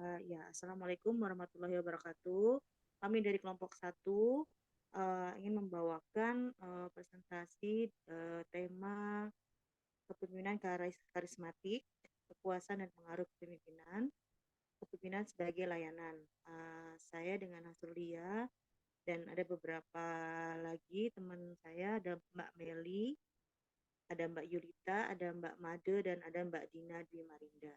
Assalamualaikum warahmatullahi wabarakatuh. Kami dari kelompok satu ingin membawakan presentasi tema kepemimpinan karismatik, kekuasaan dan pengaruh kepemimpinan, kepemimpinan sebagai layanan. Saya dengan Hasrulia dan ada beberapa lagi teman saya, ada Mbak Meli, ada Mbak Yulita, ada Mbak Made, dan ada Mbak Dina Dwi Marinda.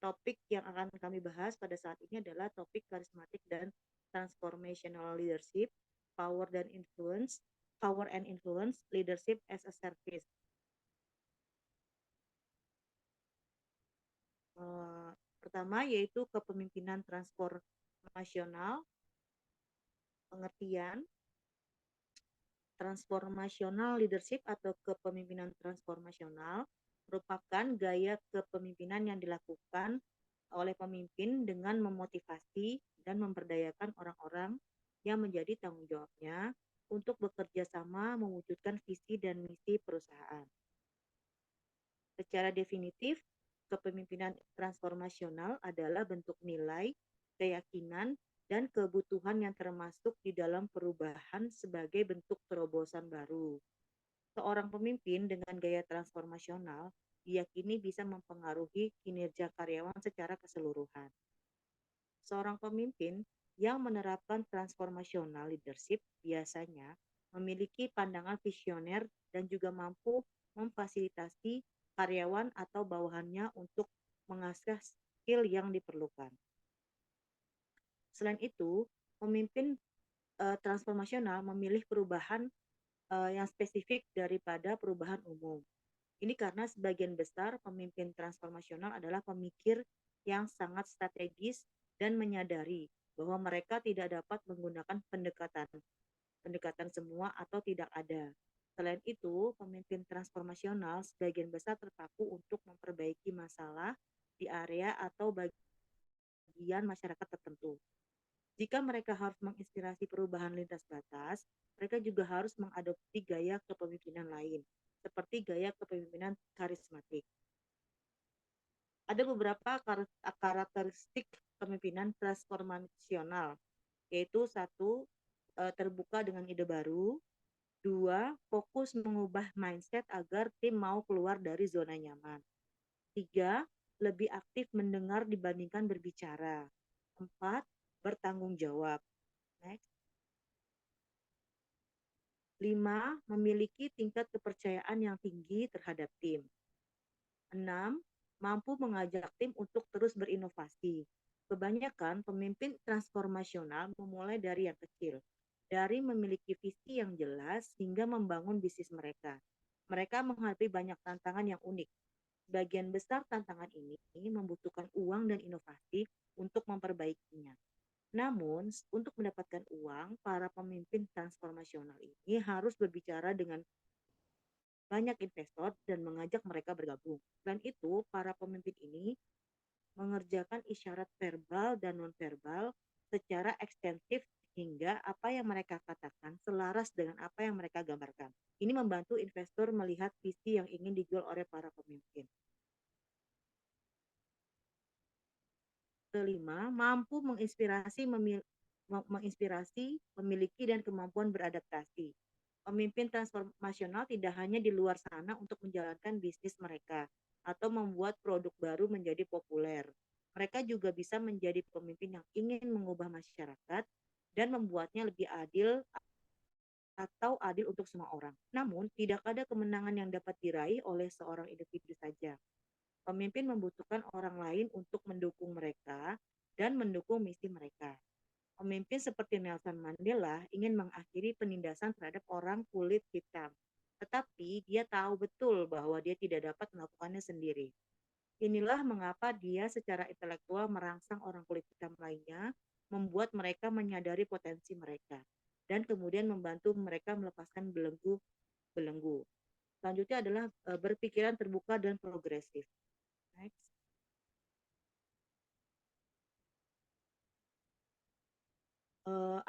Topik yang akan kami bahas pada saat ini adalah topik karismatik dan transformational leadership, power dan influence, power and influence, leadership as a service. Pertama yaitu kepemimpinan transformasional, pengertian transformational leadership atau kepemimpinan transformasional merupakan gaya kepemimpinan yang dilakukan oleh pemimpin dengan memotivasi dan memberdayakan orang-orang yang menjadi tanggung jawabnya untuk bekerja sama mewujudkan visi dan misi perusahaan. Secara definitif, kepemimpinan transformasional adalah bentuk nilai, keyakinan, dan kebutuhan yang termasuk di dalam perubahan sebagai bentuk terobosan baru. Seorang pemimpin dengan gaya transformasional diyakini bisa mempengaruhi kinerja karyawan secara keseluruhan. Seorang pemimpin yang menerapkan transformational leadership biasanya memiliki pandangan visioner dan juga mampu memfasilitasi karyawan atau bawahannya untuk mengasah skill yang diperlukan. Selain itu, pemimpin transformasional memilih perubahan yang spesifik daripada perubahan umum. Ini karena sebagian besar pemimpin transformasional adalah pemikir yang sangat strategis dan menyadari bahwa mereka tidak dapat menggunakan pendekatan semua atau tidak ada. Selain itu, pemimpin transformasional sebagian besar terpaku untuk memperbaiki masalah di area atau bagian masyarakat tertentu. Jika mereka harus menginspirasi perubahan lintas batas, mereka juga harus mengadopsi gaya kepemimpinan lain, seperti gaya kepemimpinan karismatik. Ada beberapa karakteristik kepemimpinan transformasional, yaitu satu, terbuka dengan ide baru. Dua, fokus mengubah mindset agar tim mau keluar dari zona nyaman. Tiga, lebih aktif mendengar dibandingkan berbicara. Empat, bertanggung jawab. Next. 5. Memiliki tingkat kepercayaan yang tinggi terhadap tim. 6. Mampu mengajak tim untuk terus berinovasi. Kebanyakan pemimpin transformasional memulai dari yang kecil, dari memiliki visi yang jelas hingga membangun bisnis mereka. Mereka menghadapi banyak tantangan yang unik. Sebagian besar tantangan ini membutuhkan uang dan inovasi untuk memperbaikinya. Namun, untuk mendapatkan uang, para pemimpin transformasional ini harus berbicara dengan banyak investor dan mengajak mereka bergabung. Selain itu, para pemimpin ini mengerjakan isyarat verbal dan nonverbal secara ekstensif hingga apa yang mereka katakan selaras dengan apa yang mereka gambarkan. Ini membantu investor melihat visi yang ingin dijual oleh para pemimpin. Kelima, mampu menginspirasi, memiliki dan kemampuan beradaptasi. Pemimpin transformasional tidak hanya di luar sana untuk menjalankan bisnis mereka atau membuat produk baru menjadi populer. Mereka juga bisa menjadi pemimpin yang ingin mengubah masyarakat dan membuatnya lebih adil atau adil untuk semua orang. Namun, tidak ada kemenangan yang dapat diraih oleh seorang individu saja. Pemimpin membutuhkan orang lain untuk mendukung mereka dan mendukung misi mereka. Pemimpin seperti Nelson Mandela ingin mengakhiri penindasan terhadap orang kulit hitam. Tetapi dia tahu betul bahwa dia tidak dapat melakukannya sendiri. Inilah mengapa dia secara intelektual merangsang orang kulit hitam lainnya, membuat mereka menyadari potensi mereka, dan kemudian membantu mereka melepaskan belenggu. Selanjutnya adalah berpikiran terbuka dan progresif. Next.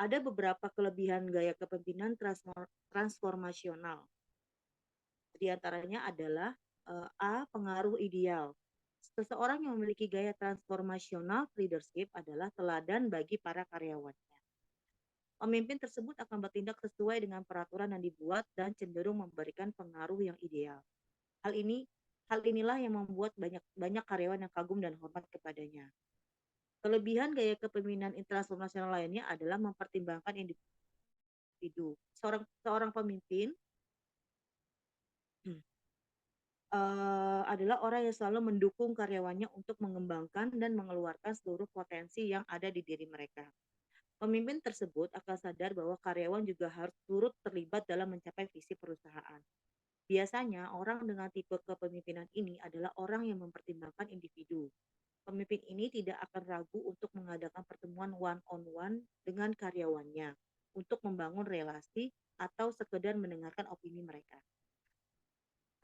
Ada beberapa kelebihan gaya kepemimpinan transformasional. Di antaranya adalah A. Pengaruh ideal. Seseorang yang memiliki gaya transformasional leadership adalah teladan bagi para karyawannya. Pemimpin tersebut akan bertindak sesuai dengan peraturan yang dibuat dan cenderung memberikan pengaruh yang ideal. Hal ini hal inilah yang membuat banyak banyak karyawan yang kagum dan hormat kepadanya. Kelebihan gaya kepemimpinan transformasional lainnya adalah mempertimbangkan individu. Seorang seorang pemimpin adalah orang yang selalu mendukung karyawannya untuk mengembangkan dan mengeluarkan seluruh potensi yang ada di diri mereka. Pemimpin tersebut akan sadar bahwa karyawan juga harus turut terlibat dalam mencapai visi perusahaan. Biasanya, orang dengan tipe kepemimpinan ini adalah orang yang mempertimbangkan individu. Pemimpin ini tidak akan ragu untuk mengadakan pertemuan one-on-one dengan karyawannya untuk membangun relasi atau sekedar mendengarkan opini mereka.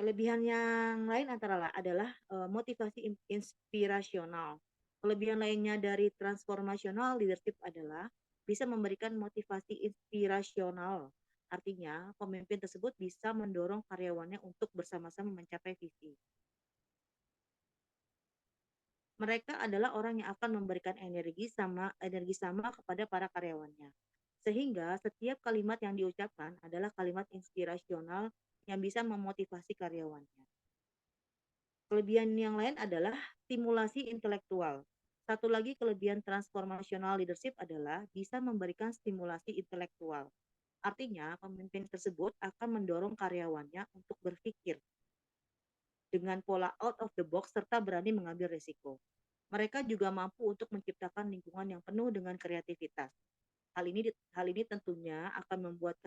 Kelebihan yang lain adalah motivasi inspirasional. Kelebihan lainnya dari transformational leadership adalah bisa memberikan motivasi inspirasional. Artinya, pemimpin tersebut bisa mendorong karyawannya untuk bersama-sama mencapai visi. Mereka adalah orang yang akan memberikan energi sama kepada para karyawannya. Sehingga setiap kalimat yang diucapkan adalah kalimat inspirasional yang bisa memotivasi karyawannya. Kelebihan yang lain adalah stimulasi intelektual. Satu lagi kelebihan transformational leadership adalah bisa memberikan stimulasi intelektual. Artinya, pemimpin tersebut akan mendorong karyawannya untuk berpikir dengan pola out of the box serta berani mengambil risiko. Mereka juga mampu untuk menciptakan lingkungan yang penuh dengan kreativitas. Hal ini tentunya akan membuat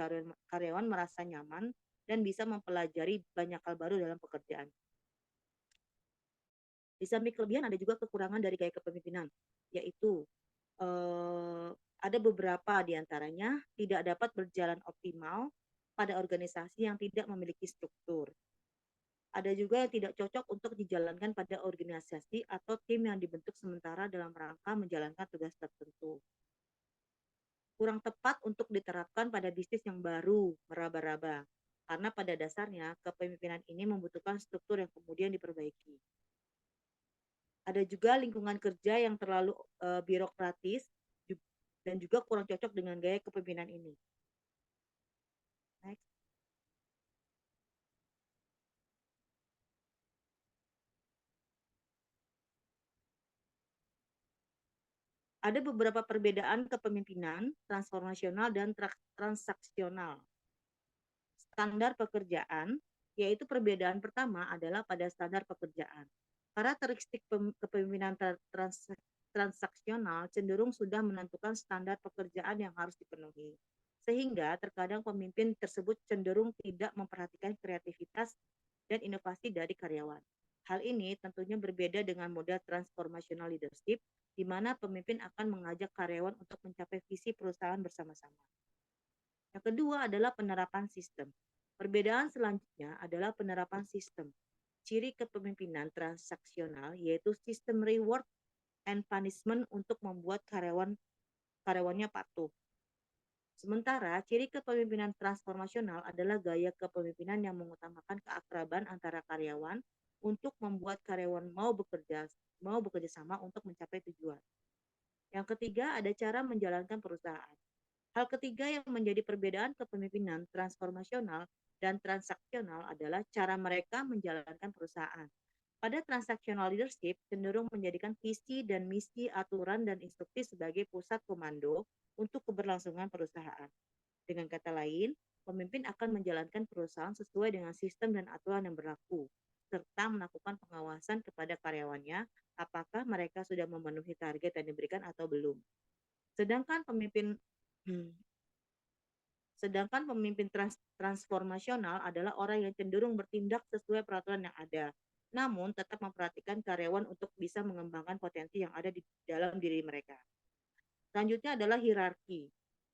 karyawan merasa nyaman dan bisa mempelajari banyak hal baru dalam pekerjaan. Di samping kelebihan ada juga kekurangan dari gaya kepemimpinan, yaitu eh, ada beberapa di antaranya tidak dapat berjalan optimal pada organisasi yang tidak memiliki struktur. Ada juga yang tidak cocok untuk dijalankan pada organisasi atau tim yang dibentuk sementara dalam rangka menjalankan tugas tertentu. Kurang tepat untuk diterapkan pada bisnis yang baru, meraba-raba. Karena pada dasarnya kepemimpinan ini membutuhkan struktur yang kemudian diperbaiki. Ada juga lingkungan kerja yang terlalu birokratis dan juga kurang cocok dengan gaya kepemimpinan ini. Next. Ada beberapa perbedaan kepemimpinan transformasional dan transaksional. Standar pekerjaan, yaitu perbedaan pertama adalah pada standar pekerjaan. Karakteristik kepemimpinan transaksional cenderung sudah menentukan standar pekerjaan yang harus dipenuhi. Sehingga terkadang pemimpin tersebut cenderung tidak memperhatikan kreativitas dan inovasi dari karyawan. Hal ini tentunya berbeda dengan model transformational leadership, di mana pemimpin akan mengajak karyawan untuk mencapai visi perusahaan bersama-sama. Yang kedua adalah penerapan sistem. Perbedaan selanjutnya adalah penerapan sistem. Ciri kepemimpinan transaksional yaitu sistem reward and punishment untuk membuat karyawannya patuh. Sementara ciri kepemimpinan transformasional adalah gaya kepemimpinan yang mengutamakan keakraban antara karyawan untuk membuat karyawan mau bekerja sama untuk mencapai tujuan. Yang ketiga ada cara menjalankan perusahaan. Hal ketiga yang menjadi perbedaan kepemimpinan transformasional dan transaksional adalah cara mereka menjalankan perusahaan. Pada transactional leadership cenderung menjadikan visi dan misi, aturan dan instruksi sebagai pusat komando untuk keberlangsungan perusahaan. Dengan kata lain, pemimpin akan menjalankan perusahaan sesuai dengan sistem dan aturan yang berlaku, serta melakukan pengawasan kepada karyawannya apakah mereka sudah memenuhi target yang diberikan atau belum. Sedangkan pemimpin hmm, Sedangkan pemimpin transformasional adalah orang yang cenderung bertindak sesuai peraturan yang ada, namun tetap memperhatikan karyawan untuk bisa mengembangkan potensi yang ada di dalam diri mereka. Selanjutnya adalah hierarki.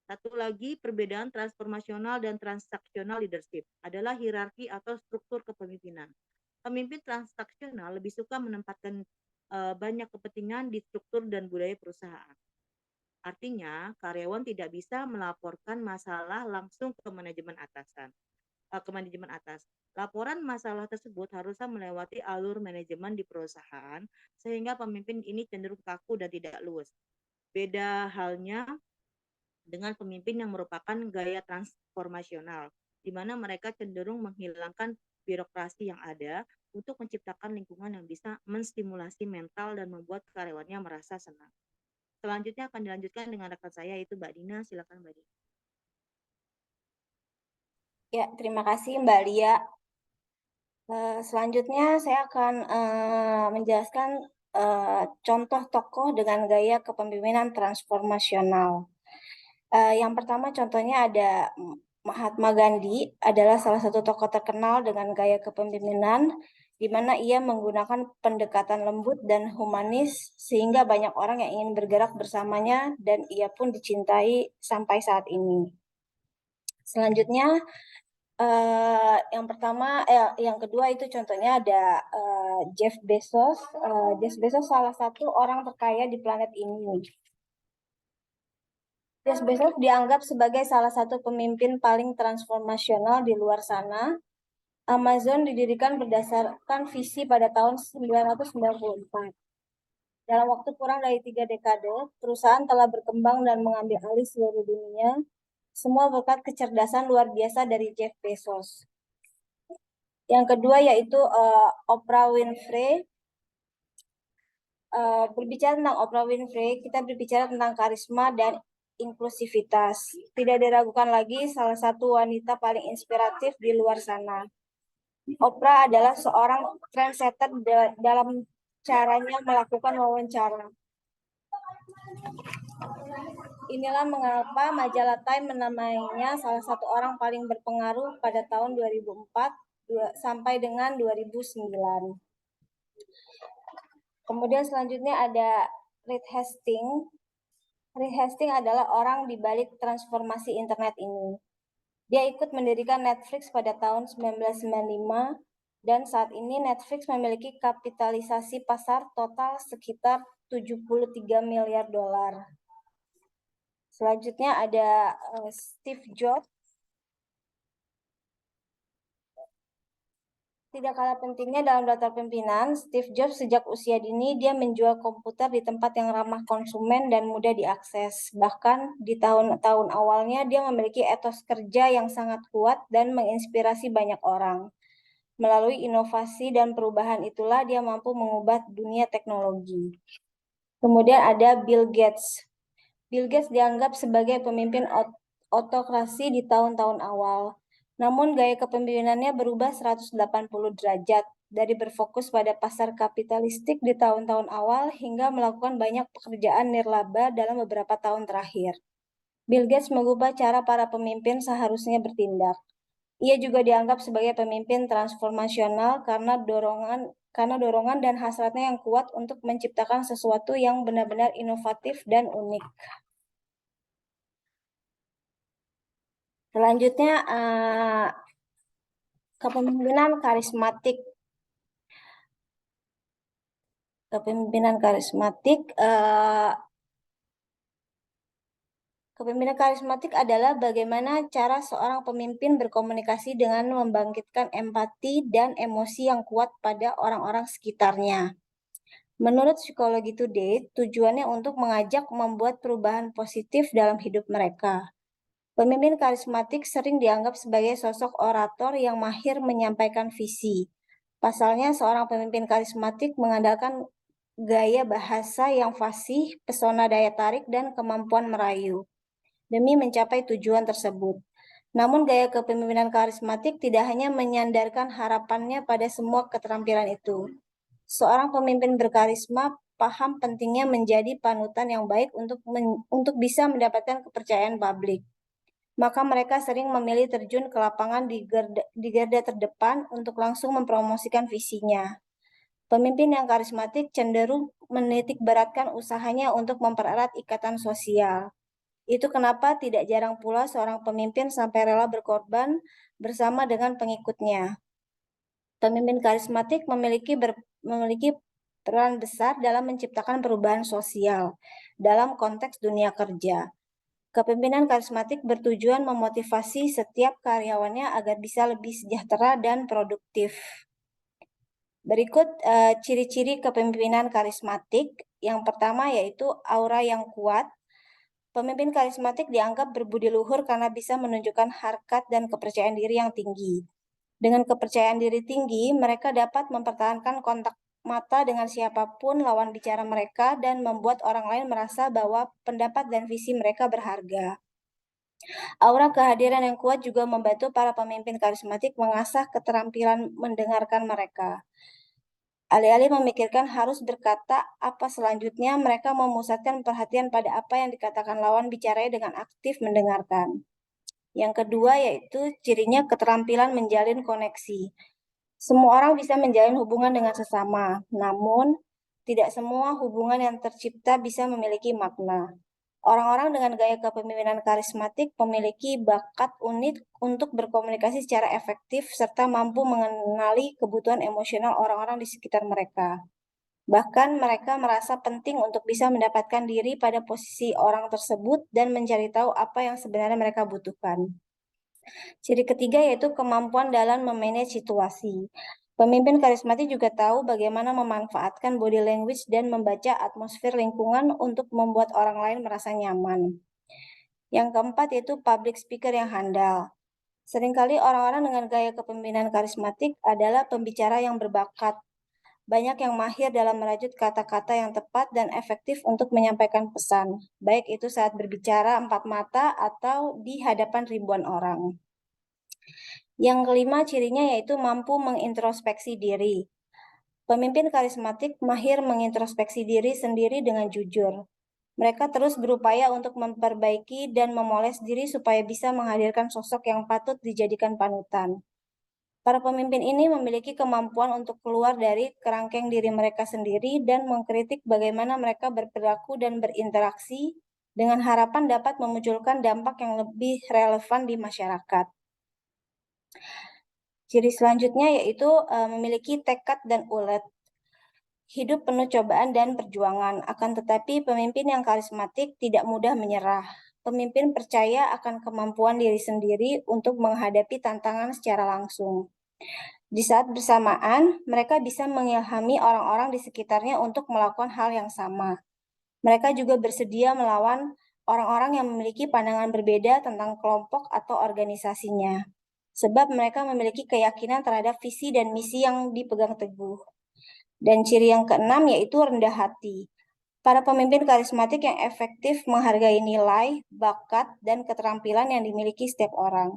Satu lagi perbedaan transformasional dan transaksional leadership adalah hierarki atau struktur kepemimpinan. Pemimpin transaksional lebih suka menempatkan banyak kepentingan di struktur dan budaya perusahaan. Artinya, karyawan tidak bisa melaporkan masalah langsung ke manajemen atasan. ke manajemen atas. Laporan masalah tersebut harusnya melewati alur manajemen di perusahaan sehingga pemimpin ini cenderung kaku dan tidak luwes. Beda halnya dengan pemimpin yang merupakan gaya transformasional, di mana mereka cenderung menghilangkan birokrasi yang ada untuk menciptakan lingkungan yang bisa menstimulasi mental dan membuat karyawannya merasa senang. Selanjutnya akan dilanjutkan dengan rekan saya yaitu Mbak Dina. Silakan Mbak Dina. Ya, terima kasih Mbak Lia. Selanjutnya saya akan menjelaskan contoh tokoh dengan gaya kepemimpinan transformasional. Yang pertama contohnya ada Mahatma Gandhi, adalah salah satu tokoh terkenal dengan gaya kepemimpinan di mana ia menggunakan pendekatan lembut dan humanis sehingga banyak orang yang ingin bergerak bersamanya dan ia pun dicintai sampai saat ini. Selanjutnya yang kedua itu contohnya ada Jeff Bezos. Jeff Bezos salah satu orang terkaya di planet ini. Jeff Bezos dianggap sebagai salah satu pemimpin paling transformasional di luar sana. Amazon didirikan berdasarkan visi pada tahun 1994. Dalam waktu kurang dari 3 dekade, perusahaan telah berkembang dan mengambil alih seluruh dunia, semua berkat kecerdasan luar biasa dari Jeff Bezos. Yang kedua yaitu Oprah Winfrey. Berbicara tentang Oprah Winfrey, kita berbicara tentang karisma dan inklusivitas. Tidak diragukan lagi salah satu wanita paling inspiratif di luar sana. Oprah adalah seorang trendsetter dalam caranya melakukan wawancara. Inilah mengapa majalah Time menamainya salah satu orang paling berpengaruh pada tahun 2004 sampai dengan 2009. Kemudian selanjutnya ada Reed Hastings. Reed Hastings adalah orang di balik transformasi internet ini. Dia ikut mendirikan Netflix pada tahun 1995 dan saat ini Netflix memiliki kapitalisasi pasar total sekitar 73 miliar dolar. Selanjutnya ada Steve Jobs. Tidak kalah pentingnya dalam daftar pimpinan, Steve Jobs sejak usia dini dia menjual komputer di tempat yang ramah konsumen dan mudah diakses. Bahkan di tahun-tahun awalnya dia memiliki etos kerja yang sangat kuat dan menginspirasi banyak orang. Melalui inovasi dan perubahan itulah dia mampu mengubah dunia teknologi. Kemudian ada Bill Gates. Bill Gates dianggap sebagai pemimpin autokrasi di tahun-tahun awal. Namun gaya kepemimpinannya berubah 180 derajat dari berfokus pada pasar kapitalistik di tahun-tahun awal hingga melakukan banyak pekerjaan nirlaba dalam beberapa tahun terakhir. Bill Gates mengubah cara para pemimpin seharusnya bertindak. Ia juga dianggap sebagai pemimpin transformasional karena dorongan dan hasratnya yang kuat untuk menciptakan sesuatu yang benar-benar inovatif dan unik. Selanjutnya kepemimpinan karismatik. Kepemimpinan karismatik adalah bagaimana cara seorang pemimpin berkomunikasi dengan membangkitkan empati dan emosi yang kuat pada orang-orang sekitarnya. Menurut Psikologi Today, tujuannya untuk mengajak membuat perubahan positif dalam hidup mereka. Pemimpin karismatik sering dianggap sebagai sosok orator yang mahir menyampaikan visi. Pasalnya, seorang pemimpin karismatik mengandalkan gaya bahasa yang fasih, pesona daya tarik, dan kemampuan merayu demi mencapai tujuan tersebut. Namun gaya kepemimpinan karismatik tidak hanya menyandarkan harapannya pada semua keterampilan itu. Seorang pemimpin berkarisma paham pentingnya menjadi panutan yang baik untuk bisa mendapatkan kepercayaan publik. Maka mereka sering memilih terjun ke lapangan di garda terdepan untuk langsung mempromosikan visinya. Pemimpin yang karismatik cenderung menitik beratkan usahanya untuk mempererat ikatan sosial. Itu kenapa tidak jarang pula seorang pemimpin sampai rela berkorban bersama dengan pengikutnya. Pemimpin karismatik memiliki peran besar dalam menciptakan perubahan sosial dalam konteks dunia kerja. Kepemimpinan karismatik bertujuan memotivasi setiap karyawannya agar bisa lebih sejahtera dan produktif. Berikut ciri-ciri kepemimpinan karismatik. Yang pertama yaitu aura yang kuat. Pemimpin karismatik dianggap berbudi luhur karena bisa menunjukkan harkat dan kepercayaan diri yang tinggi. Dengan kepercayaan diri tinggi, mereka dapat mempertahankan kontak mata dengan siapapun lawan bicara mereka dan membuat orang lain merasa bahwa pendapat dan visi mereka berharga. Aura kehadiran yang kuat juga membantu para pemimpin karismatik mengasah keterampilan mendengarkan mereka. Alih-alih memikirkan harus berkata apa selanjutnya, mereka memusatkan perhatian pada apa yang dikatakan lawan bicaranya dengan aktif mendengarkan. Yang kedua yaitu cirinya keterampilan menjalin koneksi. Semua orang bisa menjalin hubungan dengan sesama, namun tidak semua hubungan yang tercipta bisa memiliki makna. Orang-orang dengan gaya kepemimpinan karismatik memiliki bakat unik untuk berkomunikasi secara efektif serta mampu mengenali kebutuhan emosional orang-orang di sekitar mereka. Bahkan mereka merasa penting untuk bisa mendapatkan diri pada posisi orang tersebut dan mencari tahu apa yang sebenarnya mereka butuhkan. Ciri ketiga yaitu kemampuan dalam memanage situasi. Pemimpin karismatik juga tahu bagaimana memanfaatkan body language dan membaca atmosfer lingkungan untuk membuat orang lain merasa nyaman. Yang keempat yaitu public speaker yang handal. Seringkali orang-orang dengan gaya kepemimpinan karismatik adalah pembicara yang berbakat. Banyak yang mahir dalam merajut kata-kata yang tepat dan efektif untuk menyampaikan pesan, baik itu saat berbicara empat mata atau di hadapan ribuan orang. Yang kelima cirinya yaitu mampu mengintrospeksi diri. Pemimpin karismatik mahir mengintrospeksi diri sendiri dengan jujur. Mereka terus berupaya untuk memperbaiki dan memoles diri supaya bisa menghadirkan sosok yang patut dijadikan panutan. Para pemimpin ini memiliki kemampuan untuk keluar dari kerangkeng diri mereka sendiri dan mengkritik bagaimana mereka berperilaku dan berinteraksi dengan harapan dapat memunculkan dampak yang lebih relevan di masyarakat. Ciri selanjutnya yaitu memiliki tekad dan ulet. Hidup penuh cobaan dan perjuangan, akan tetapi pemimpin yang karismatik tidak mudah menyerah. Pemimpin percaya akan kemampuan diri sendiri untuk menghadapi tantangan secara langsung. Di saat bersamaan, mereka bisa mengilhami orang-orang di sekitarnya untuk melakukan hal yang sama. Mereka juga bersedia melawan orang-orang yang memiliki pandangan berbeda tentang kelompok atau organisasinya, sebab mereka memiliki keyakinan terhadap visi dan misi yang dipegang teguh. Dan ciri yang keenam yaitu rendah hati. Para pemimpin karismatik yang efektif menghargai nilai, bakat, dan keterampilan yang dimiliki setiap orang.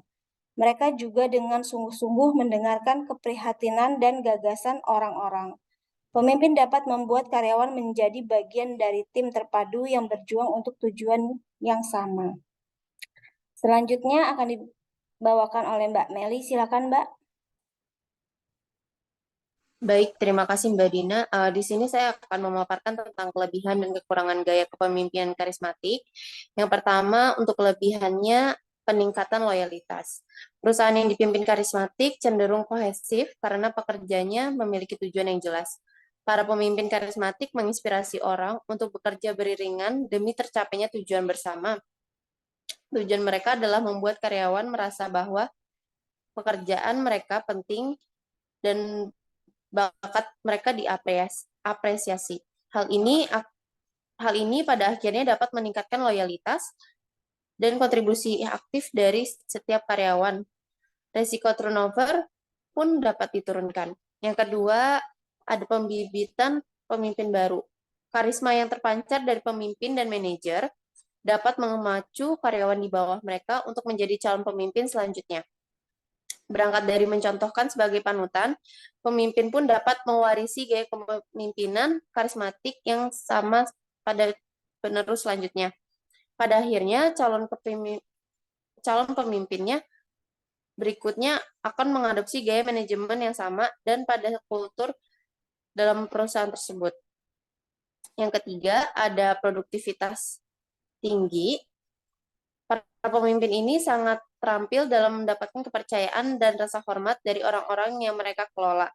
Mereka juga dengan sungguh-sungguh mendengarkan keprihatinan dan gagasan orang-orang. Pemimpin dapat membuat karyawan menjadi bagian dari tim terpadu yang berjuang untuk tujuan yang sama. Selanjutnya akan dibawakan oleh Mbak Meli. Silakan, Mbak. Baik, terima kasih Mbak Dina. Di sini saya akan memaparkan tentang kelebihan dan kekurangan gaya kepemimpinan karismatik. Yang pertama, untuk kelebihannya, peningkatan loyalitas. Perusahaan yang dipimpin karismatik cenderung kohesif karena pekerjanya memiliki tujuan yang jelas. Para pemimpin karismatik menginspirasi orang untuk bekerja beriringan demi tercapainya tujuan bersama. Tujuan mereka adalah membuat karyawan merasa bahwa pekerjaan mereka penting dan bakat mereka diapresiasi. Hal ini pada akhirnya dapat meningkatkan loyalitas dan kontribusi aktif dari setiap karyawan. Resiko turnover pun dapat diturunkan. Yang kedua, ada pembibitan pemimpin baru. Karisma yang terpancar dari pemimpin dan manajer dapat memacu karyawan di bawah mereka untuk menjadi calon pemimpin selanjutnya. Berangkat dari mencontohkan sebagai panutan, pemimpin pun dapat mewarisi gaya kepemimpinan karismatik yang sama pada penerus selanjutnya. Pada akhirnya, calon pemimpinnya berikutnya akan mengadopsi gaya manajemen yang sama dan pada kultur dalam perusahaan tersebut. Yang ketiga, ada produktivitas tinggi. Para pemimpin ini sangat terampil dalam mendapatkan kepercayaan dan rasa hormat dari orang-orang yang mereka kelola.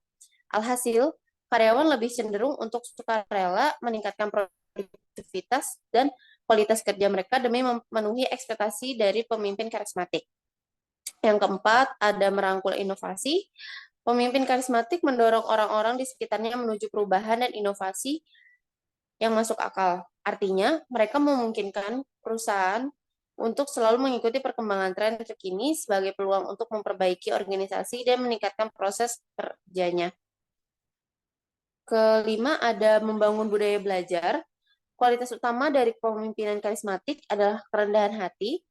Alhasil, karyawan lebih cenderung untuk sukarela meningkatkan produktivitas dan kualitas kerja mereka demi memenuhi ekspektasi dari pemimpin karismatik. Yang keempat, ada merangkul inovasi. Pemimpin karismatik mendorong orang-orang di sekitarnya menuju perubahan dan inovasi yang masuk akal. Artinya, mereka memungkinkan perusahaan untuk selalu mengikuti perkembangan tren terkini sebagai peluang untuk memperbaiki organisasi dan meningkatkan proses kerjanya. Kelima, ada membangun budaya belajar. Kualitas utama dari kepemimpinan karismatik adalah kerendahan hati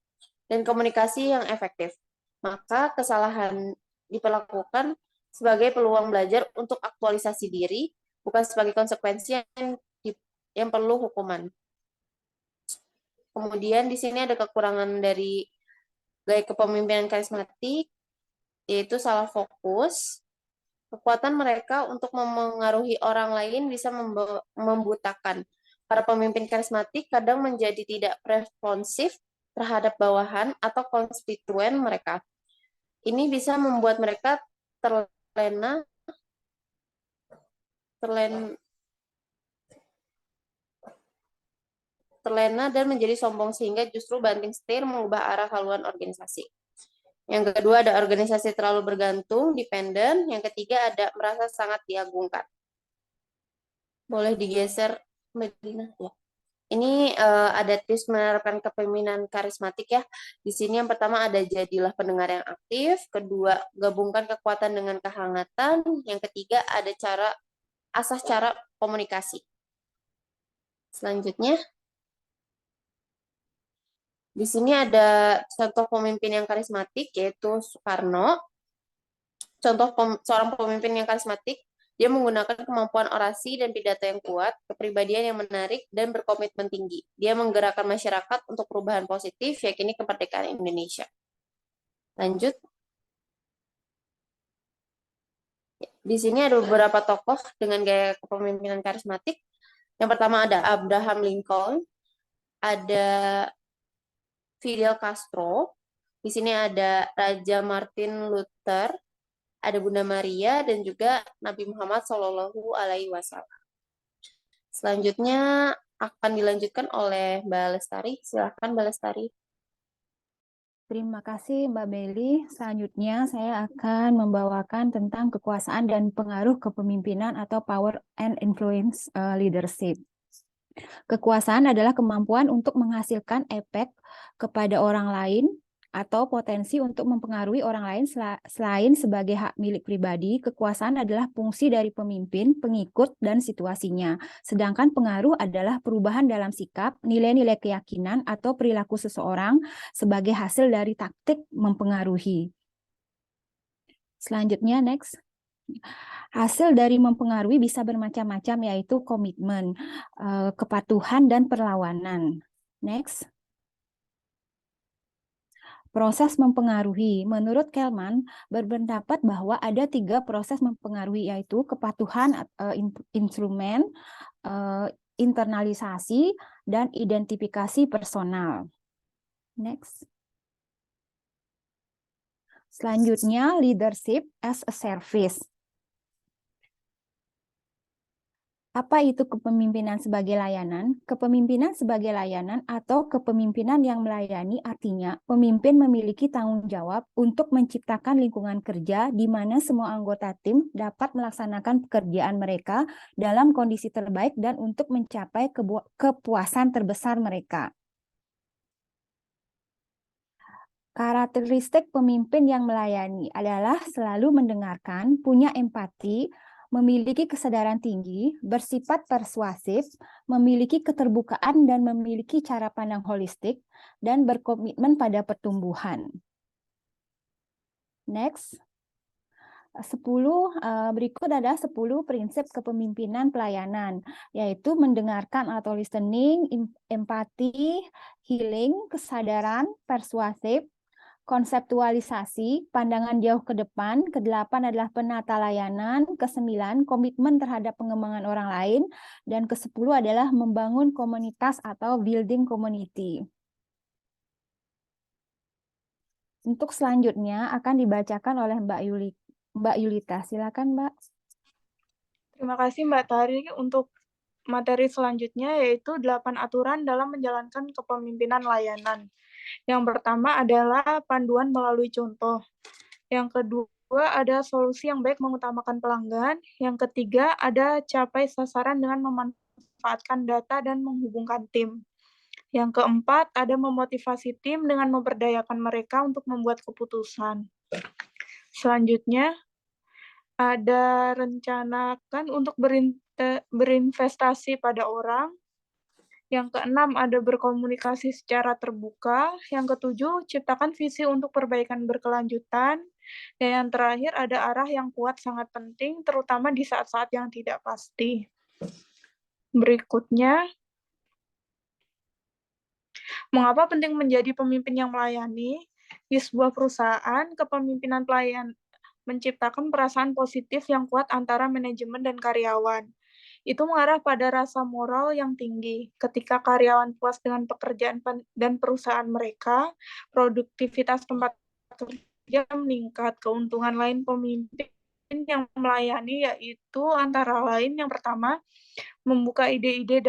dan komunikasi yang efektif. Maka kesalahan diperlakukan sebagai peluang belajar untuk aktualisasi diri, bukan sebagai konsekuensi yang perlu hukuman. Kemudian di sini ada kekurangan dari gaya kepemimpinan karismatik, yaitu salah fokus. Kekuatan mereka untuk memengaruhi orang lain bisa membutakan. Para pemimpin karismatik kadang menjadi tidak responsif terhadap bawahan atau konstituen mereka. Ini bisa membuat mereka terlena dan menjadi sombong sehingga justru banting setir mengubah arah haluan organisasi. Yang kedua ada organisasi terlalu bergantung, dependen. Yang ketiga ada merasa sangat diagungkan. Boleh digeser, Mbak Dina? Ya. Ini ada tips menerapkan kepemimpinan karismatik ya. Di sini yang pertama ada jadilah pendengar yang aktif. Kedua, gabungkan kekuatan dengan kehangatan. Yang ketiga ada asas cara komunikasi. Selanjutnya, di sini ada contoh pemimpin yang karismatik, yaitu Soekarno. Contoh seorang pemimpin yang karismatik, dia menggunakan kemampuan orasi dan pidato yang kuat, kepribadian yang menarik, dan berkomitmen tinggi. Dia menggerakkan masyarakat untuk perubahan positif, yakini kemerdekaan Indonesia. Lanjut. Di sini ada beberapa tokoh dengan gaya kepemimpinan karismatik. Yang pertama ada Abraham Lincoln, ada Fidel Castro, di sini ada Raja Martin Luther, ada Bunda Maria, dan juga Nabi Muhammad SAW. Selanjutnya akan dilanjutkan oleh Mbak Lestari. Silakan Mbak Lestari. Terima kasih Mbak Beli. Selanjutnya saya akan membawakan tentang kekuasaan dan pengaruh kepemimpinan atau power and influence leadership. Kekuasaan adalah kemampuan untuk menghasilkan efek kepada orang lain atau potensi untuk mempengaruhi orang lain selain sebagai hak milik pribadi. Kekuasaan adalah fungsi dari pemimpin, pengikut, dan situasinya. Sedangkan pengaruh adalah perubahan dalam sikap, nilai-nilai keyakinan, atau perilaku seseorang sebagai hasil dari taktik mempengaruhi. Selanjutnya, next. Hasil dari mempengaruhi bisa bermacam-macam, yaitu komitmen, kepatuhan, dan perlawanan. Next. Proses mempengaruhi. Menurut Kelman, berpendapat bahwa ada 3 proses mempengaruhi, yaitu kepatuhan, instrumen, internalisasi, dan identifikasi personal. Next. Selanjutnya, leadership as a service. Apa itu kepemimpinan sebagai layanan? Kepemimpinan sebagai layanan atau kepemimpinan yang melayani artinya pemimpin memiliki tanggung jawab untuk menciptakan lingkungan kerja di mana semua anggota tim dapat melaksanakan pekerjaan mereka dalam kondisi terbaik dan untuk mencapai kepuasan terbesar mereka. Karakteristik pemimpin yang melayani adalah selalu mendengarkan, punya empati, memiliki kesadaran tinggi, bersifat persuasif, memiliki keterbukaan dan memiliki cara pandang holistik, dan berkomitmen pada pertumbuhan. Next. Berikut ada 10 prinsip kepemimpinan pelayanan, yaitu mendengarkan atau listening, empati, healing, kesadaran, persuasif, konseptualisasi, pandangan jauh ke depan, ke-8 adalah penata layanan, ke-9 komitmen terhadap pengembangan orang lain, dan ke-10 adalah membangun komunitas atau building community. Untuk selanjutnya akan dibacakan oleh Mbak Yulita. Silakan, Mbak. Terima kasih Mbak Tari untuk materi selanjutnya yaitu 8 aturan dalam menjalankan kepemimpinan layanan. Yang pertama adalah panduan melalui contoh. Yang kedua ada solusi yang baik mengutamakan pelanggan. Yang ketiga ada capai sasaran dengan memanfaatkan data dan menghubungkan tim. Yang keempat ada memotivasi tim dengan memberdayakan mereka untuk membuat keputusan. Selanjutnya ada rencanakan untuk berinvestasi pada orang. Yang keenam ada berkomunikasi secara terbuka. Yang ketujuh ciptakan visi untuk perbaikan berkelanjutan. Dan yang terakhir ada arah yang kuat sangat penting, terutama di saat-saat yang tidak pasti. Berikutnya, mengapa penting menjadi pemimpin yang melayani? Di sebuah perusahaan, kepemimpinan pelayan menciptakan perasaan positif yang kuat antara manajemen dan karyawan. Itu mengarah pada rasa moral yang tinggi. Ketika karyawan puas dengan pekerjaan dan perusahaan mereka, produktivitas tempat kerja meningkat. Keuntungan lain pemimpin yang melayani yaitu antara lain yang pertama, membuka ide-ide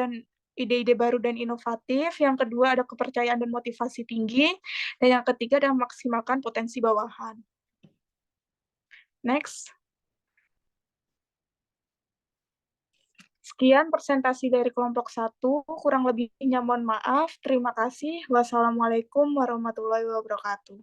baru dan inovatif. Yang kedua ada kepercayaan dan motivasi tinggi. Dan yang ketiga adalah memaksimalkan potensi bawahan. Next. Sekian presentasi dari kelompok 1, kurang lebihnya mohon maaf. Terima kasih. Wassalamualaikum warahmatullahi wabarakatuh.